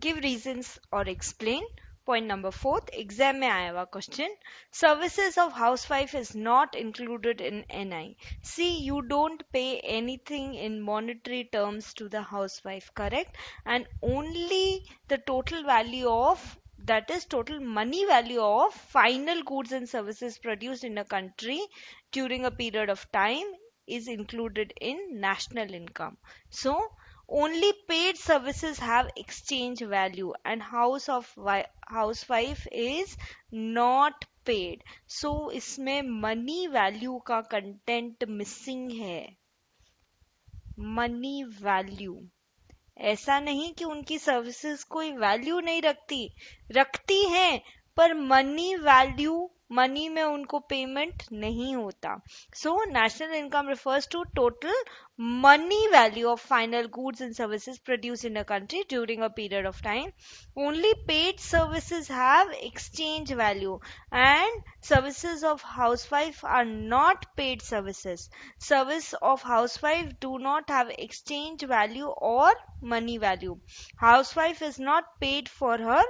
Give reasons और explain. Point number 4, exam में आया हुआ question. Services of housewife is not included in NI. See you don't pay anything in monetary terms to the housewife, correct, and only the total value of, that is total money value of final goods and services produced in a country during a period of time is included in national income. So only paid services have exchange value and housewife is not paid. So इसमें money value का content missing है. money value, ऐसा नहीं कि उनकी services कोई value नहीं रखती, रखती हैं, पर मनी वैल्यू, मनी में उनको पेमेंट नहीं होता. So national income refers to total money value of final goods and services produce in a country during a period of time. Only paid services have exchange value and services of housewife are not paid services. Service of housewife do not have exchange value or money value. Housewife is not paid for her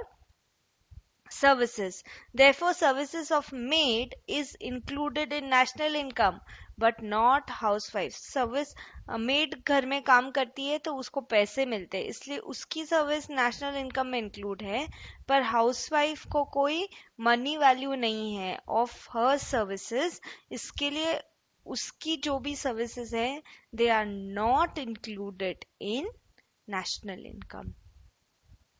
services. Therefore, services of maid is included in national income but not housewife. Service made घर में काम करती है तो उसको पैसे मिलते हैं, इसलिए उसकी सर्विस नेशनल इनकम में इंक्लूड है, पर हाउसवाइफ को कोई मनी वैल्यू नहीं है ऑफ हर सर्विसेज. इसके लिए उसकी जो भी सर्विसेज है they are not included in national income.